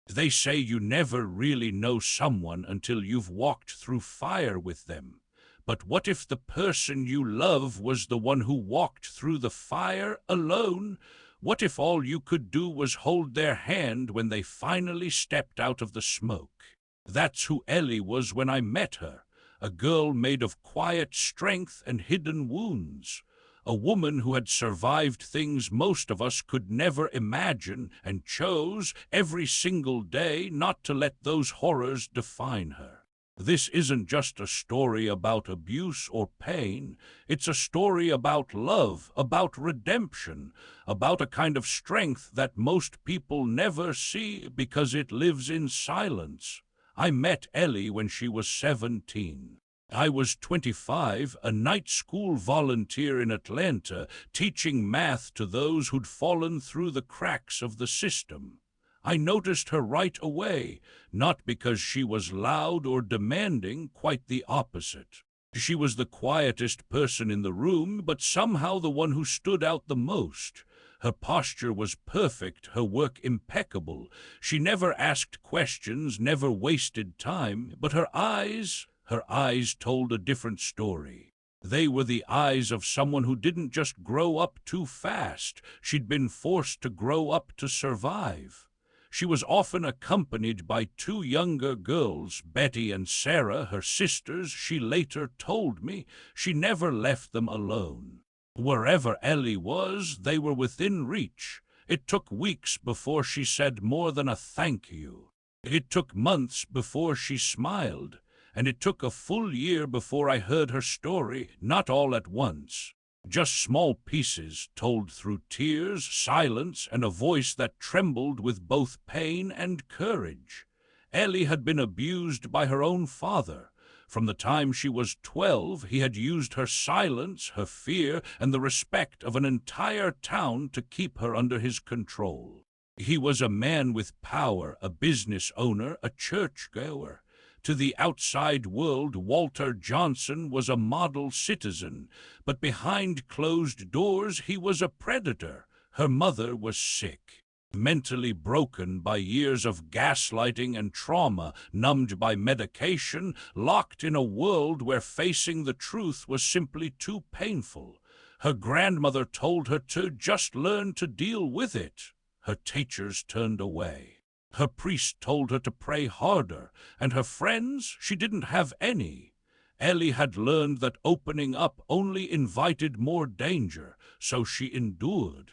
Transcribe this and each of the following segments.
They say you never really know someone until you've walked through fire with them. But what if the person you love was the one who walked through the fire alone? What if all you could do was hold their hand when they finally stepped out of the smoke? That's who Ellie was when I met her, a girl made of quiet strength and hidden wounds. A woman who had survived things most of us could never imagine and chose every single day not to let those horrors define her. This isn't just a story about abuse or pain. It's a story about love, about redemption, about a kind of strength that most people never see because it lives in silence. I met Ellie when she was 17. I was 25, a night school volunteer in Atlanta, teaching math to those who'd fallen through the cracks of the system. I noticed her right away, not because she was loud or demanding, quite the opposite. She was the quietest person in the room, but somehow the one who stood out the most. Her posture was perfect, her work impeccable. She never asked questions, never wasted time, but her eyes told a different story. They were the eyes of someone who didn't just grow up too fast. She'd been forced to grow up to survive. She was often accompanied by two younger girls, Betty and Sarah, her sisters. She later told me she never left them alone. Wherever Ellie was, they were within reach. It took weeks before she said more than a thank you. It took months before she smiled. And it took a full year before I heard her story, not all at once. Just small pieces told through tears, silence, and a voice that trembled with both pain and courage. Ellie had been abused by her own father. From the time she was 12, he had used her silence, her fear, and the respect of an entire town to keep her under his control. He was a man with power, a business owner, a churchgoer. To the outside world, Walter Johnson was a model citizen, but behind closed doors he was a predator. Her mother was sick, mentally broken by years of gaslighting and trauma, numbed by medication, locked in a world where facing the truth was simply too painful. Her grandmother told her to just learn to deal with it. Her teachers turned away. Her priest told her to pray harder, and her friends, she didn't have any. Ellie had learned that opening up only invited more danger, so she endured.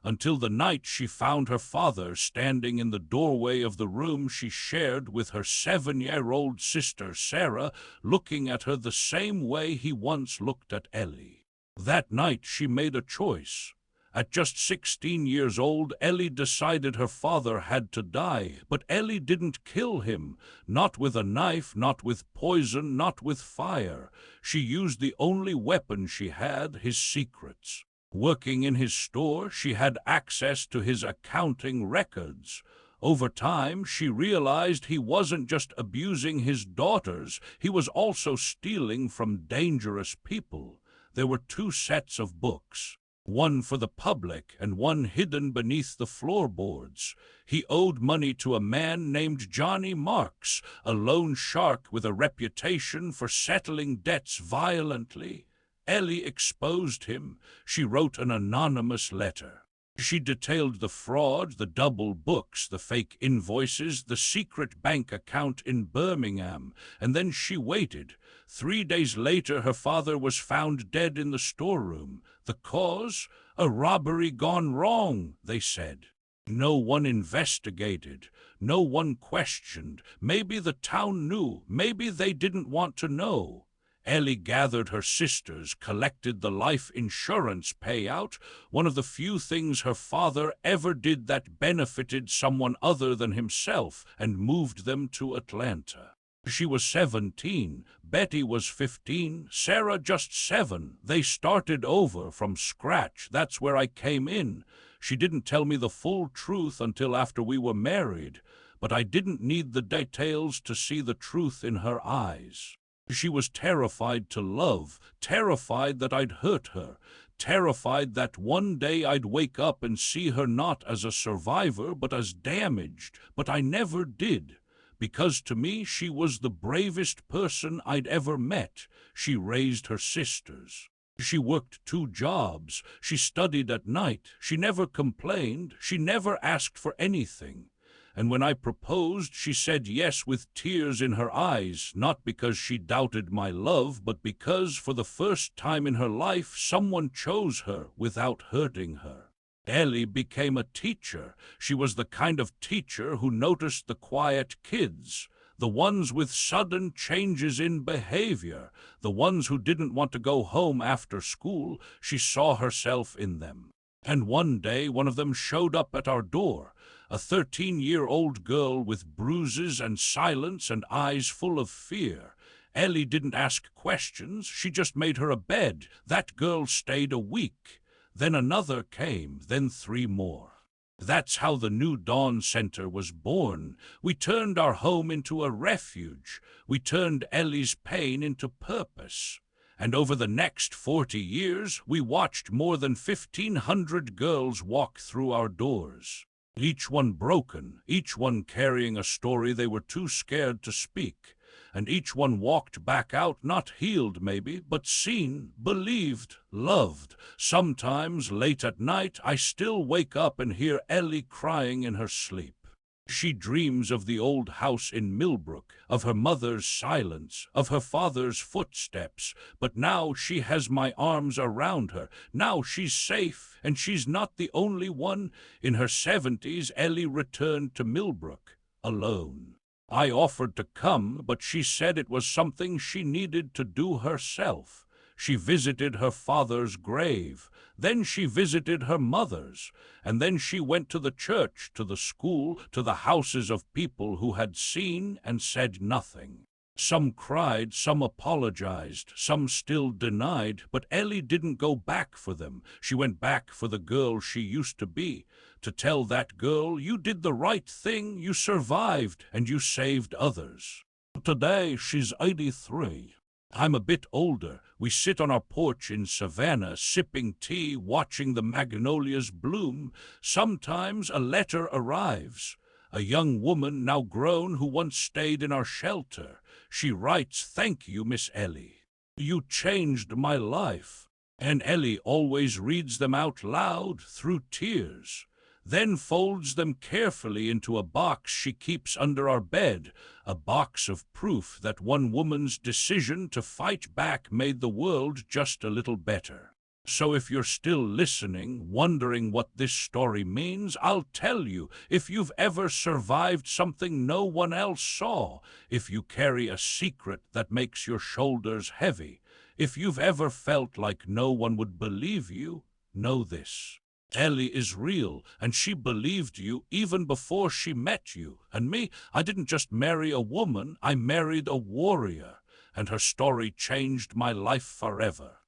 Until the night she found her father standing in the doorway of the room she shared with her 7-year-old sister Sarah, looking at her the same way he once looked at Ellie. That night she made a choice. At just 16 years old, Ellie decided her father had to die, but Ellie didn't kill him. Not with a knife, not with poison, not with fire. She used the only weapon she had, his secrets. Working in his store, she had access to his accounting records. Over time, she realized he wasn't just abusing his daughters, he was also stealing from dangerous people. There were 2 sets of books. One for the public and one hidden beneath the floorboards. He owed money to a man named Johnny Marks, a loan shark with a reputation for settling debts violently. Ellie exposed him. She wrote an anonymous letter. She detailed the fraud, the double books, the fake invoices, the secret bank account in Birmingham, and then she waited. 3 days later, her father was found dead in the storeroom. The cause? A robbery gone wrong, they said. No one investigated. No one questioned. Maybe the town knew. Maybe they didn't want to know. Ellie gathered her sisters, collected the life insurance payout, one of the few things her father ever did that benefited someone other than himself, and moved them to Atlanta. She was 17, Betty was 15, Sarah just 7. They started over from scratch. That's where I came in. She didn't tell me the full truth until after we were married, but I didn't need the details to see the truth in her eyes. She was terrified to love, terrified that I'd hurt her, terrified that one day I'd wake up and see her not as a survivor but as damaged, but I never did. Because to me she was the bravest person I'd ever met. She raised her sisters. She worked 2 jobs. She studied at night. She never complained. She never asked for anything. And when I proposed, she said yes with tears in her eyes, not because she doubted my love, but because for the first time in her life someone chose her without hurting her. Ellie became a teacher. She was the kind of teacher who noticed the quiet kids, the ones with sudden changes in behavior, the ones who didn't want to go home after school. She saw herself in them. And one day one of them showed up at our door, a 13-year-old girl with bruises and silence and eyes full of fear. Ellie didn't ask questions. She just made her a bed. That girl stayed a week. Then another came, then 3 more. That's how the New Dawn Center was born. We turned our home into a refuge. We turned Ellie's pain into purpose. And over the next 40 years, we watched more than 1,500 girls walk through our doors. Each one broken, each one carrying a story they were too scared to speak. And each one walked back out, not healed maybe, but seen, believed, loved. Sometimes, late at night, I still wake up and hear Ellie crying in her sleep. She dreams of the old house in Millbrook, of her mother's silence, of her father's footsteps. But now she has my arms around her. Now she's safe, and she's not the only one. In her 70s, Ellie returned to Millbrook, alone. I offered to come, but she said it was something she needed to do herself. She visited her father's grave. Then she visited her mother's. And then she went to the church, to the school, to the houses of people who had seen and said nothing. Some cried, some apologized, some still denied, but Ellie didn't go back for them. She went back for the girl she used to be, to tell that girl, you did the right thing, you survived, and you saved others. Today she's 83. I'm a bit older. We sit on our porch in Savannah, sipping tea, watching the magnolias bloom. Sometimes a letter arrives. A young woman, now grown, who once stayed in our shelter. She writes, "Thank you, Miss Ellie. You changed my life." And Ellie always reads them out loud through tears, then folds them carefully into a box she keeps under our bed, a box of proof that one woman's decision to fight back made the world just a little better. So if you're still listening, wondering what this story means, I'll tell you. If you've ever survived something no one else saw, if you carry a secret that makes your shoulders heavy, if you've ever felt like no one would believe you, know this. Ellie is real, and she believed you even before she met you. And me, I didn't just marry a woman, I married a warrior, and her story changed my life forever.